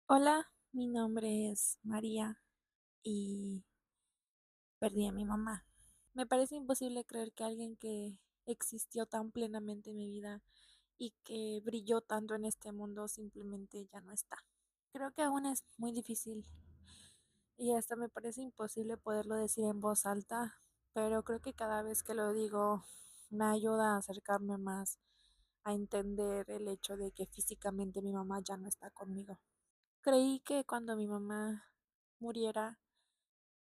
Hola, mi nombre es María y perdí a mi mamá. Me parece imposible creer que alguien que existió tan plenamente en mi vida y que brilló tanto en este mundo simplemente ya no está. Creo que aún es muy difícil y hasta me parece imposible poderlo decir en voz alta, pero creo que cada vez que lo digo me ayuda a acercarme más a entender el hecho de que físicamente mi mamá ya no está conmigo. Creí que cuando mi mamá muriera,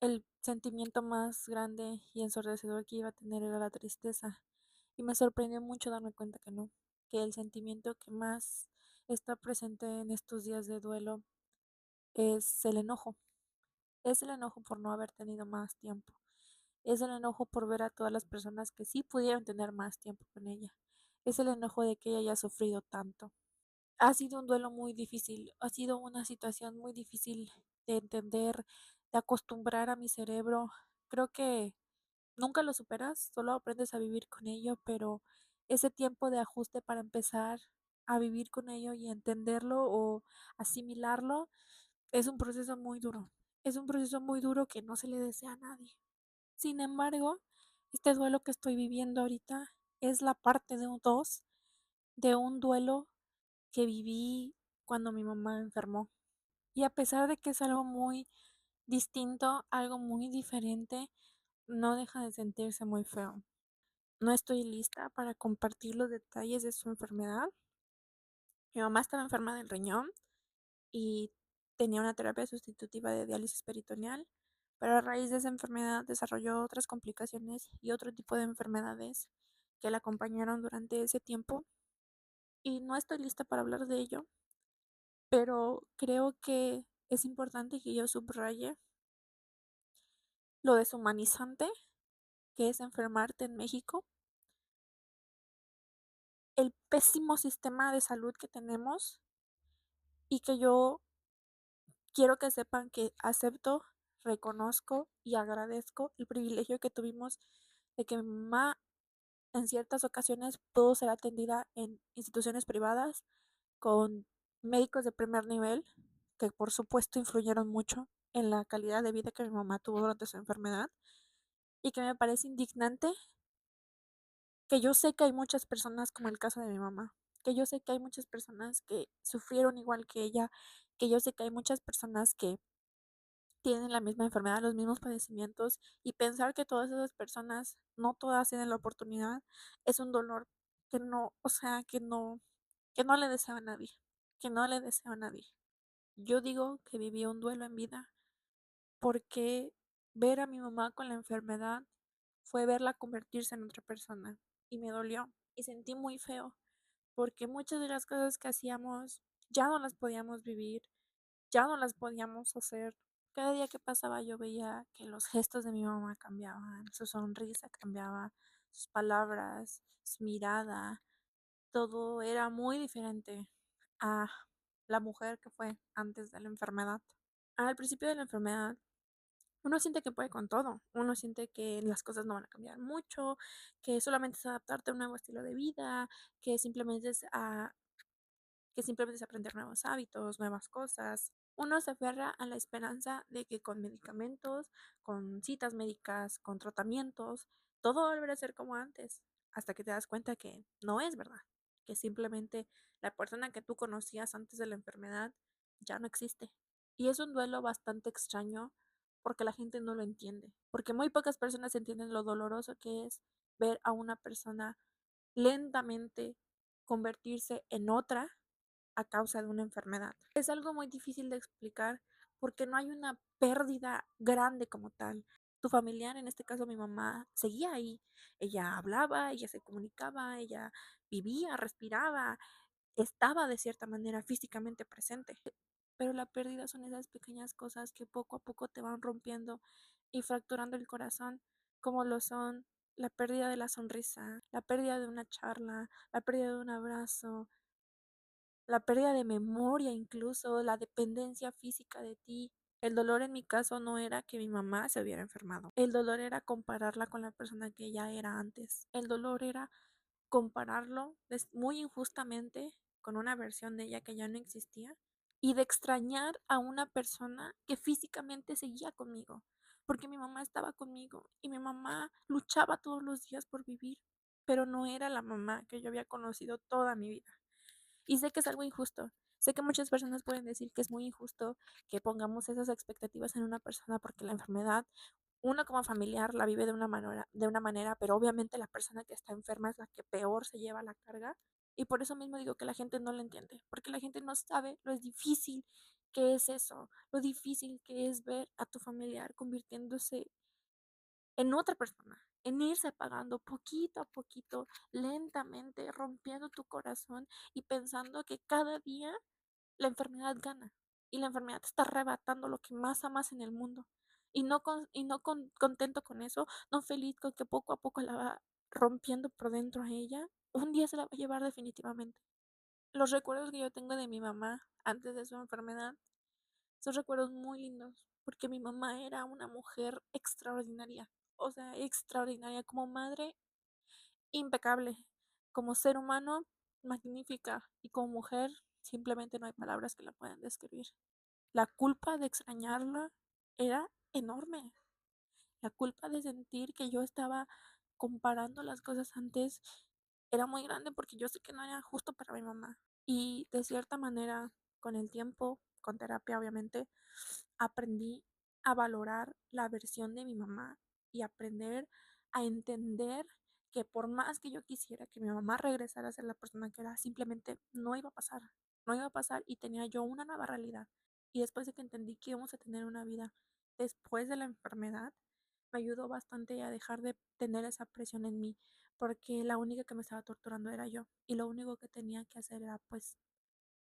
el sentimiento más grande y ensordecedor que iba a tener era la tristeza. Y me sorprendió mucho darme cuenta que no, que el sentimiento que más está presente en estos días de duelo es el enojo. Es el enojo por no haber tenido más tiempo. Es el enojo por ver a todas las personas que sí pudieron tener más tiempo con ella. Es el enojo de que ella haya sufrido tanto. Ha sido un duelo muy difícil, ha sido una situación muy difícil de entender, de acostumbrar a mi cerebro. Creo que nunca lo superas, solo aprendes a vivir con ello, pero ese tiempo de ajuste para empezar a vivir con ello y entenderlo o asimilarlo es un proceso muy duro. Es un proceso muy duro que no se le desea a nadie. Sin embargo, este duelo que estoy viviendo ahorita es la parte de un dos de un duelo que viví cuando mi mamá enfermó. Y a pesar de que es algo muy distinto, algo muy diferente, no deja de sentirse muy feo. No estoy lista para compartir los detalles de su enfermedad. Mi mamá estaba enferma del riñón y tenía una terapia sustitutiva de diálisis peritoneal, pero a raíz de esa enfermedad desarrolló otras complicaciones y otro tipo de enfermedades que la acompañaron durante ese tiempo. Y no estoy lista para hablar de ello, pero creo que es importante que yo subraye lo deshumanizante que es enfermarte en México, el pésimo sistema de salud que tenemos y que yo quiero que sepan que acepto, reconozco y agradezco el privilegio que tuvimos de que mi mamá en ciertas ocasiones pudo ser atendida en instituciones privadas con médicos de primer nivel, que por supuesto influyeron mucho en la calidad de vida que mi mamá tuvo durante su enfermedad y que me parece indignante que yo sé que hay muchas personas como el caso de mi mamá, que yo sé que hay muchas personas que sufrieron igual que ella, que yo sé que hay muchas personas que tienen la misma enfermedad, los mismos padecimientos y pensar que todas esas personas, no todas tienen la oportunidad, es un dolor que no, o sea, que no le deseo a nadie, que no le deseo a nadie. Yo digo que viví un duelo en vida porque ver a mi mamá con la enfermedad fue verla convertirse en otra persona y me dolió y sentí muy feo porque muchas de las cosas que hacíamos ya no las podíamos vivir, ya no las podíamos hacer. Cada día que pasaba yo veía que los gestos de mi mamá cambiaban, su sonrisa cambiaba, sus palabras, su mirada, todo era muy diferente a la mujer que fue antes de la enfermedad. Al principio de la enfermedad uno siente que puede con todo, uno siente que las cosas no van a cambiar mucho, que solamente es adaptarte a un nuevo estilo de vida, que simplemente es aprender nuevos hábitos, nuevas cosas. Uno se aferra a la esperanza de que con medicamentos, con citas médicas, con tratamientos, todo va a volver a ser como antes, hasta que te das cuenta que no es verdad, que simplemente la persona que tú conocías antes de la enfermedad ya no existe. Y es un duelo bastante extraño porque la gente no lo entiende, porque muy pocas personas entienden lo doloroso que es ver a una persona lentamente convertirse en otra a causa de una enfermedad. Es algo muy difícil de explicar porque no hay una pérdida grande como tal. Tu familiar, en este caso mi mamá, seguía ahí. Ella hablaba, ella se comunicaba, ella vivía, respiraba, estaba de cierta manera físicamente presente. Pero la pérdida son esas pequeñas cosas que poco a poco te van rompiendo y fracturando el corazón, como lo son la pérdida de la sonrisa, la pérdida de una charla, la pérdida de un abrazo, la pérdida de memoria, incluso la dependencia física de ti. El dolor en mi caso no era que mi mamá se hubiera enfermado. El dolor era compararla con la persona que ella era antes. El dolor era compararlo muy injustamente con una versión de ella que ya no existía y de extrañar a una persona que físicamente seguía conmigo, porque mi mamá estaba conmigo y mi mamá luchaba todos los días por vivir, pero no era la mamá que yo había conocido toda mi vida. Y sé que es algo injusto. Sé que muchas personas pueden decir que es muy injusto que pongamos esas expectativas en una persona porque la enfermedad, uno como familiar la vive de una manera, pero obviamente la persona que está enferma es la que peor se lleva la carga. Y por eso mismo digo que la gente no lo entiende, porque la gente no sabe lo difícil que es eso, lo difícil que es ver a tu familiar convirtiéndose en otra persona, en irse apagando poquito a poquito, lentamente, rompiendo tu corazón y pensando que cada día la enfermedad gana y la enfermedad te está arrebatando lo que más amas en el mundo. Contento con eso, no feliz con que poco a poco la va rompiendo por dentro a ella, un día se la va a llevar definitivamente. Los recuerdos que yo tengo de mi mamá antes de su enfermedad son recuerdos muy lindos, porque mi mamá era una mujer extraordinaria, o sea, extraordinaria como madre, impecable, como ser humano, magnífica, y como mujer, simplemente no hay palabras que la puedan describir. La culpa de extrañarla era enorme. La culpa de sentir que yo estaba comparando las cosas antes era muy grande porque yo sé que no era justo para mi mamá. Y de cierta manera, con el tiempo, con terapia obviamente, aprendí a valorar la versión de mi mamá y aprender a entender que por más que yo quisiera que mi mamá regresara a ser la persona que era, simplemente no iba a pasar. No iba a pasar y tenía yo una nueva realidad. Y después de que entendí que íbamos a tener una vida después de la enfermedad, me ayudó bastante a dejar de tener esa presión en mí, porque la única que me estaba torturando era yo. Y lo único que tenía que hacer era pues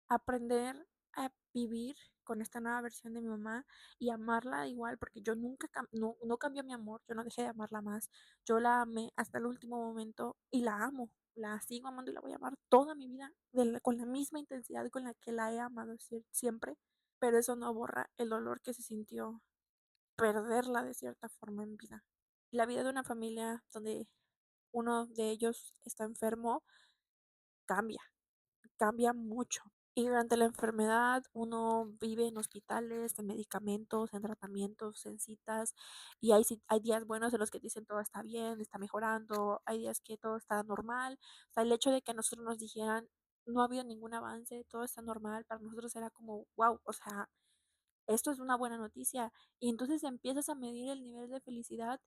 aprender a vivir con esta nueva versión de mi mamá y amarla igual, porque yo nunca no cambió mi amor, yo no dejé de amarla más, yo la amé hasta el último momento y la amo, la sigo amando y la voy a amar toda mi vida con la misma intensidad con la que la he amado siempre, pero eso no borra el dolor que se sintió perderla de cierta forma en vida. La vida de una familia donde uno de ellos está enfermo cambia, cambia mucho. Y durante la enfermedad uno vive en hospitales, en medicamentos, en tratamientos, en citas, y hay días buenos en los que dicen todo está bien, está mejorando, hay días que todo está normal. O sea, el hecho de que a nosotros nos dijeran no ha habido ningún avance, todo está normal, para nosotros era como, wow, o sea, esto es una buena noticia. Y entonces empiezas a medir el nivel de felicidad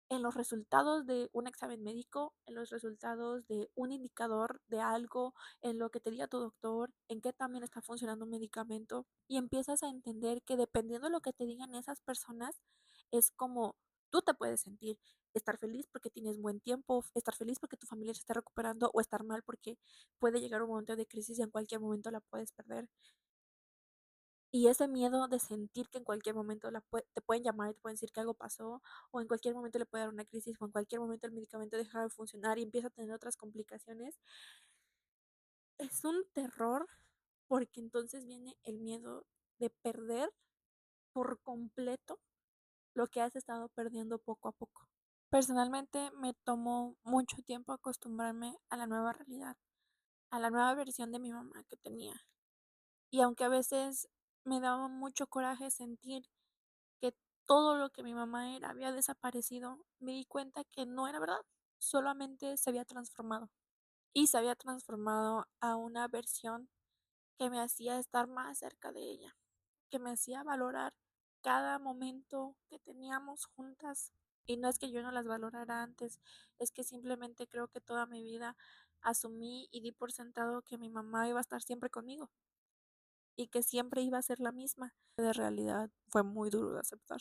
en los resultados de un examen médico, en los resultados de un indicador de algo, en lo que te diga tu doctor, en qué también está funcionando un medicamento, y empiezas a entender que dependiendo de lo que te digan esas personas, es como tú te puedes sentir, estar feliz porque tienes buen tiempo, estar feliz porque tu familia se está recuperando o estar mal porque puede llegar un momento de crisis y en cualquier momento la puedes perder. Y ese miedo de sentir que en cualquier momento te pueden llamar y te pueden decir que algo pasó, o en cualquier momento le puede dar una crisis, o en cualquier momento el medicamento deja de funcionar y empieza a tener otras complicaciones, es un terror porque entonces viene el miedo de perder por completo lo que has estado perdiendo poco a poco. Personalmente me tomó mucho tiempo acostumbrarme a la nueva realidad, a la nueva versión de mi mamá que tenía. Y aunque a veces me daba mucho coraje sentir que todo lo que mi mamá era había desaparecido, me di cuenta que no era verdad, solamente se había transformado. Y se había transformado a una versión que me hacía estar más cerca de ella, que me hacía valorar cada momento que teníamos juntas. Y no es que yo no las valorara antes, es que simplemente creo que toda mi vida asumí y di por sentado que mi mamá iba a estar siempre conmigo y que siempre iba a ser la misma. De realidad fue muy duro de aceptar.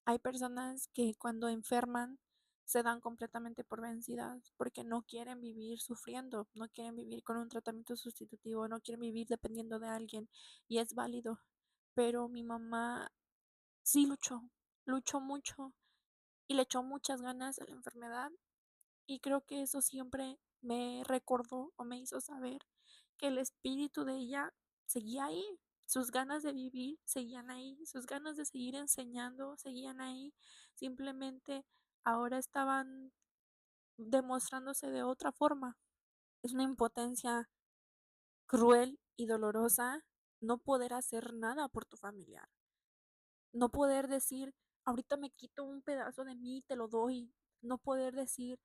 Hay personas que cuando enferman se dan completamente por vencidas porque no quieren vivir sufriendo, no quieren vivir con un tratamiento sustitutivo, no quieren vivir dependiendo de alguien y es válido. Pero mi mamá sí luchó mucho y le echó muchas ganas a la enfermedad y creo que eso siempre me recordó o me hizo saber que el espíritu de ella seguía ahí, sus ganas de vivir seguían ahí, sus ganas de seguir enseñando seguían ahí, simplemente ahora estaban demostrándose de otra forma. Es una impotencia cruel y dolorosa no poder hacer nada por tu familiar, no poder decir, ahorita me quito un pedazo de mí y te lo doy, no poder decir,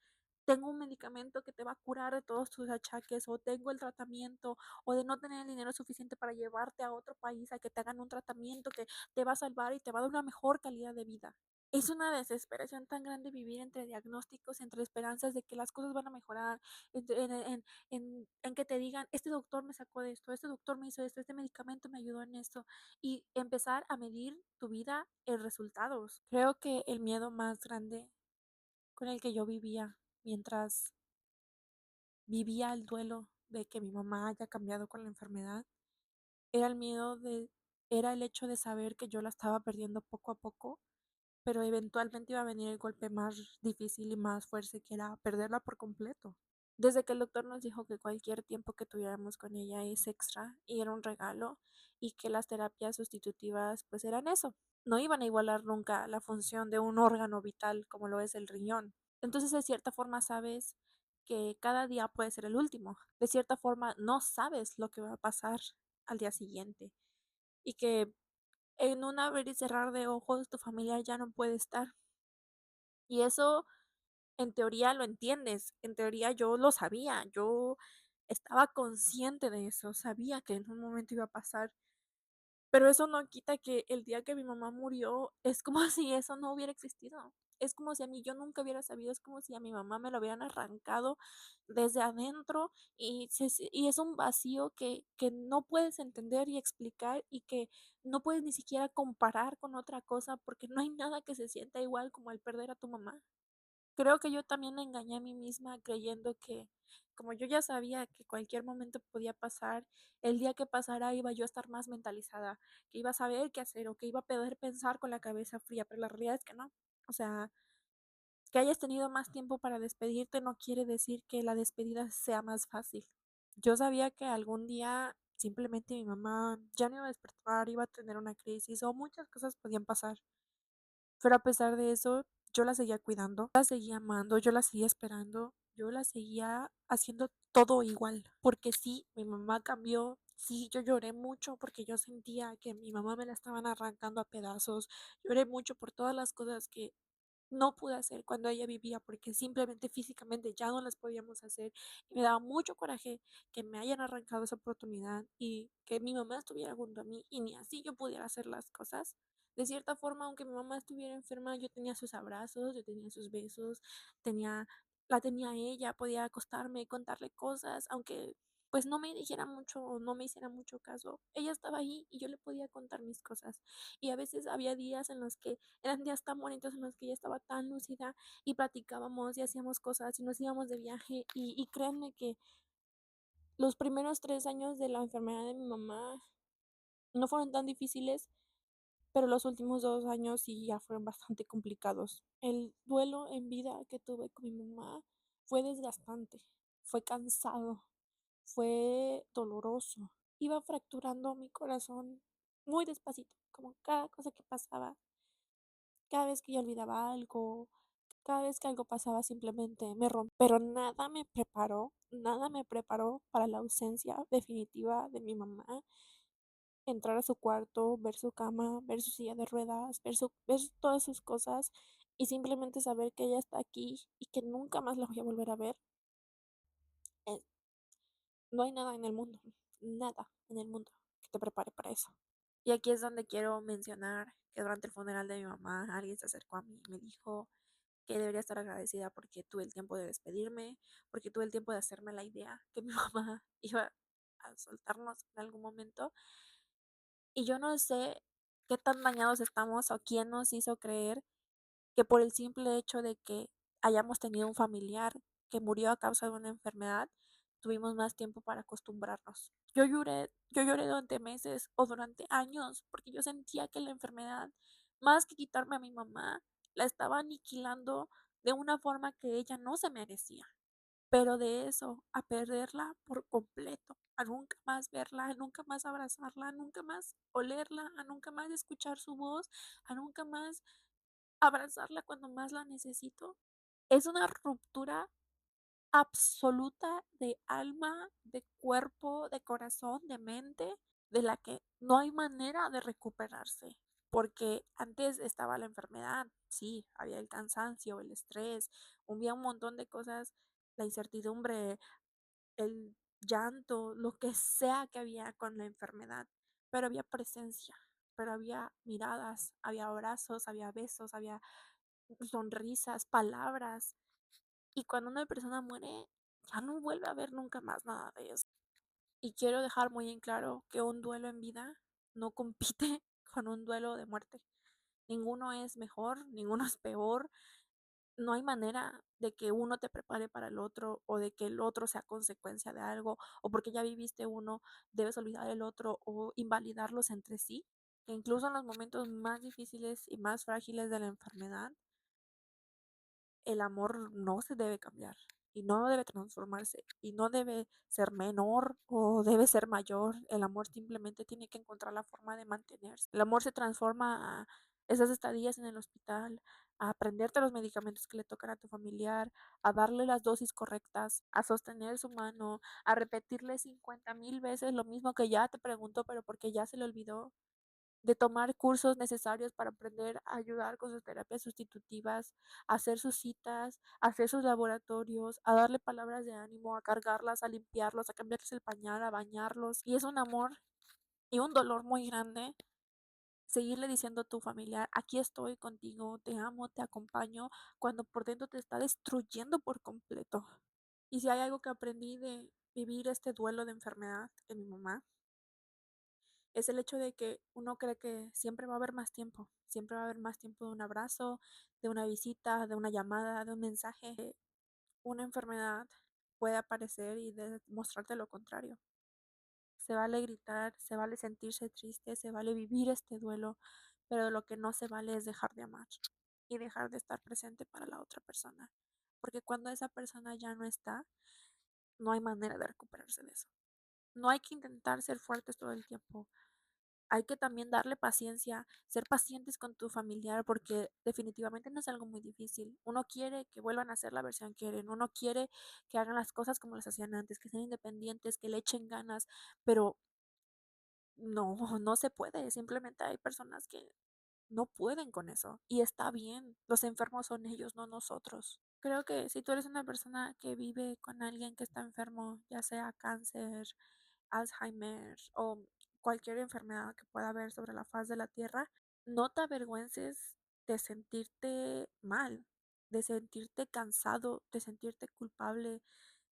tengo un medicamento que te va a curar de todos tus achaques, o tengo el tratamiento, o de no tener el dinero suficiente para llevarte a otro país a que te hagan un tratamiento que te va a salvar y te va a dar una mejor calidad de vida. Es una desesperación tan grande vivir entre diagnósticos, entre esperanzas de que las cosas van a mejorar, en que te digan, este doctor me sacó de esto, este doctor me hizo esto, este medicamento me ayudó en esto, y empezar a medir tu vida en resultados. Creo que el miedo más grande con el que yo vivía mientras vivía el duelo de que mi mamá haya cambiado con la enfermedad, era el miedo de, era el hecho de saber que yo la estaba perdiendo poco a poco, pero eventualmente iba a venir el golpe más difícil y más fuerte, que era perderla por completo. Desde que el doctor nos dijo que cualquier tiempo que tuviéramos con ella es extra y era un regalo, y que las terapias sustitutivas pues eran eso, no iban a igualar nunca la función de un órgano vital como lo es el riñón. Entonces de cierta forma sabes que cada día puede ser el último, de cierta forma no sabes lo que va a pasar al día siguiente, y que en un abrir y cerrar de ojos tu familia ya no puede estar. Y eso en teoría lo entiendes, en teoría yo lo sabía, yo estaba consciente de eso, sabía que en un momento iba a pasar, pero eso no quita que el día que mi mamá murió es como si eso no hubiera existido. Es como si a mí yo nunca hubiera sabido, es como si a mi mamá me lo hubieran arrancado desde adentro, y es un vacío que no puedes entender y explicar, y que no puedes ni siquiera comparar con otra cosa, porque no hay nada que se sienta igual como al perder a tu mamá. Creo que yo también me engañé a mí misma creyendo que, como yo ya sabía que cualquier momento podía pasar, el día que pasara iba yo a estar más mentalizada, que iba a saber qué hacer, o que iba a poder pensar con la cabeza fría, pero la realidad es que no. O sea, que hayas tenido más tiempo para despedirte no quiere decir que la despedida sea más fácil. Yo sabía que algún día simplemente mi mamá ya no iba a despertar, iba a tener una crisis, o muchas cosas podían pasar. Pero a pesar de eso, yo la seguía cuidando, la seguía amando, yo la seguía esperando, yo la seguía haciendo todo igual. Porque sí, mi mamá cambió. Sí, yo lloré mucho porque yo sentía que mi mamá me la estaban arrancando a pedazos. Lloré mucho por todas las cosas que no pude hacer cuando ella vivía, porque simplemente físicamente ya no las podíamos hacer, y me daba mucho coraje que me hayan arrancado esa oportunidad y que mi mamá estuviera junto a mí y ni así yo pudiera hacer las cosas. De cierta forma, aunque mi mamá estuviera enferma, yo tenía sus abrazos, yo tenía sus besos, tenía, la tenía a ella, podía acostarme y contarle cosas, aunque pues no me dijera mucho o no me hiciera mucho caso, ella estaba ahí y yo le podía contar mis cosas. Y a veces había días en los que eran días tan bonitos, en los que ella estaba tan lúcida, y platicábamos y hacíamos cosas y nos íbamos de viaje, y créanme que los primeros 3 años de la enfermedad de mi mamá no fueron tan difíciles, pero los últimos 2 años sí ya fueron bastante complicados. El duelo en vida que tuve con mi mamá fue desgastante, fue cansado, fue doloroso. Iba fracturando mi corazón muy despacito, como cada cosa que pasaba, cada vez que yo olvidaba algo, cada vez que algo pasaba simplemente me rompía. Pero nada me preparó para la ausencia definitiva de mi mamá. Entrar a su cuarto, ver su cama, ver su silla de ruedas, ver todas sus cosas, y simplemente saber que ella está aquí y que nunca más la voy a volver a ver. eh, no hay nada en el mundo, nada en el mundo que te prepare para eso. Y aquí es donde quiero mencionar que durante el funeral de mi mamá alguien se acercó a mí y me dijo que debería estar agradecida porque tuve el tiempo de despedirme, porque tuve el tiempo de hacerme la idea que mi mamá iba a soltarnos en algún momento. Y yo no sé qué tan dañados estamos, o quién nos hizo creer que por el simple hecho de que hayamos tenido un familiar que murió a causa de una enfermedad, tuvimos más tiempo para acostumbrarnos. Yo lloré durante meses o durante años porque yo sentía que la enfermedad, más que quitarme a mi mamá, la estaba aniquilando de una forma que ella no se merecía. Pero de eso, a perderla por completo, a nunca más verla, a nunca más abrazarla, a nunca más olerla, a nunca más escuchar su voz, a nunca más abrazarla cuando más la necesito, es una ruptura absoluta de alma, de cuerpo, de corazón, de mente. de la que no hay manera de recuperarse, porque antes estaba la enfermedad, sí, había el cansancio, el estrés, había un montón de cosas, la incertidumbre, el llanto, lo que sea que había con la enfermedad, pero había presencia, pero había miradas, había abrazos, había besos, había sonrisas, palabras, y cuando una persona muere, ya no vuelve a ver nunca más nada de eso. Y quiero dejar muy en claro que un duelo en vida no compite con un duelo de muerte. Ninguno es mejor, ninguno es peor. No hay manera de que uno te prepare para el otro o de que el otro sea consecuencia de algo o porque ya viviste uno, debes olvidar el otro o invalidarlos entre sí. Que incluso en los momentos más difíciles y más frágiles de la enfermedad, el amor no se debe cambiar y no debe transformarse y no debe ser menor o debe ser mayor. El amor simplemente tiene que encontrar la forma de mantenerse. El amor se transforma a esas estadías en el hospital, a aprenderte los medicamentos que le tocan a tu familiar, a darle las dosis correctas, a sostener su mano, a repetirle 50,000 veces lo mismo que ya te preguntó, pero porque ya se le olvidó, de tomar cursos necesarios para aprender a ayudar con sus terapias sustitutivas, a hacer sus citas, a hacer sus laboratorios, a darle palabras de ánimo, a cargarlas, a limpiarlos, a cambiarles el pañal, a bañarlos. Y es un amor y un dolor muy grande seguirle diciendo a tu familiar, aquí estoy contigo, te amo, te acompaño, cuando por dentro te está destruyendo por completo. Y si hay algo que aprendí de vivir este duelo de enfermedad en mi mamá, es el hecho de que uno cree que siempre va a haber más tiempo, siempre va a haber más tiempo de un abrazo, de una visita, de una llamada, de un mensaje. Una enfermedad puede aparecer y mostrarte lo contrario. Se vale gritar, se vale sentirse triste, se vale vivir este duelo, pero lo que no se vale es dejar de amar y dejar de estar presente para la otra persona. Porque cuando esa persona ya no está, no hay manera de recuperarse de eso. No hay que intentar ser fuertes todo el tiempo. Hay que también darle paciencia, ser pacientes con tu familiar, porque definitivamente no es algo muy difícil. Uno quiere que vuelvan a ser la versión que quieren, uno quiere que hagan las cosas como las hacían antes, que sean independientes, que le echen ganas, pero no, no se puede. Simplemente hay personas que no pueden con eso y está bien. Los enfermos son ellos, no nosotros. Creo que si tú eres una persona que vive con alguien que está enfermo, ya sea cáncer, Alzheimer o cualquier enfermedad que pueda haber sobre la faz de la tierra, no te avergüences de sentirte mal, de sentirte cansado, de sentirte culpable,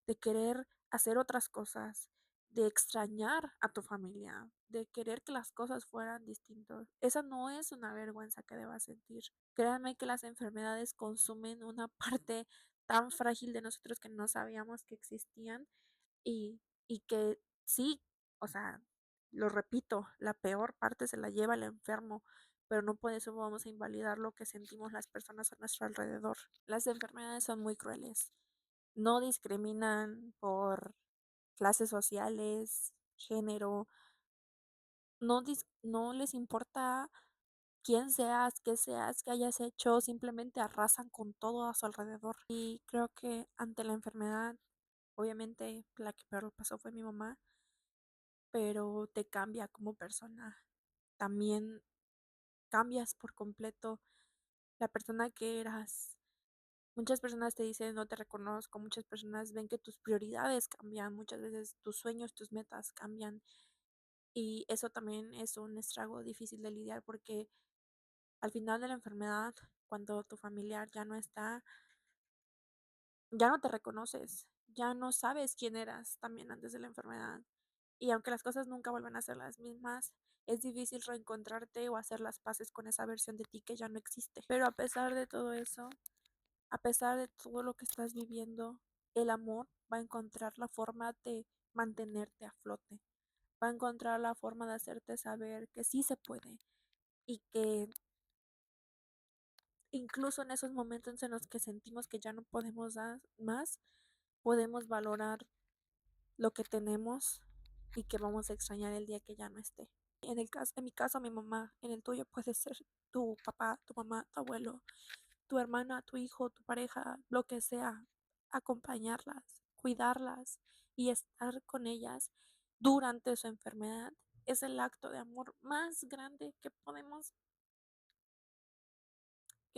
de querer hacer otras cosas, de extrañar a tu familia, de querer que las cosas fueran distintas. Esa no es una vergüenza que debas sentir. Créanme que las enfermedades consumen una parte tan frágil de nosotros que no sabíamos que existían y que sí, o sea, lo repito, la peor parte se la lleva el enfermo, pero no por eso vamos a invalidar lo que sentimos las personas a nuestro alrededor. Las enfermedades son muy crueles. No discriminan por clases sociales, género, no les importa quién seas, qué hayas hecho, simplemente arrasan con todo a su alrededor. Y creo que ante la enfermedad, obviamente la que peor lo pasó fue mi mamá, pero te cambia como persona. También cambias por completo la persona que eras. Muchas personas te dicen no te reconozco, muchas personas ven que tus prioridades cambian, muchas veces tus sueños, tus metas cambian y eso también es un estrago difícil de lidiar porque al final de la enfermedad, cuando tu familiar ya no está, ya no te reconoces, ya no sabes quién eras también antes de la enfermedad. Y aunque las cosas nunca vuelvan a ser las mismas, es difícil reencontrarte o hacer las paces con esa versión de ti que ya no existe. Pero a pesar de todo eso, a pesar de todo lo que estás viviendo, el amor va a encontrar la forma de mantenerte a flote. Va a encontrar la forma de hacerte saber que sí se puede y que incluso en esos momentos en los que sentimos que ya no podemos dar más, podemos valorar lo que tenemos y que vamos a extrañar el día que ya no esté. En mi caso, mi mamá, en el tuyo puede ser tu papá, tu mamá, tu abuelo, tu hermana, tu hijo, tu pareja, lo que sea, acompañarlas, cuidarlas y estar con ellas durante su enfermedad es el acto de amor más grande que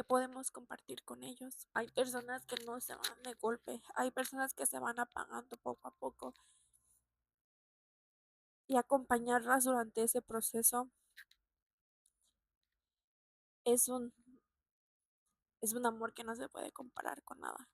podemos compartir con ellos. Hay personas que no se van de golpe, hay personas que se van apagando poco a poco y acompañarlas durante ese proceso es un, es un amor que no se puede comparar con nada.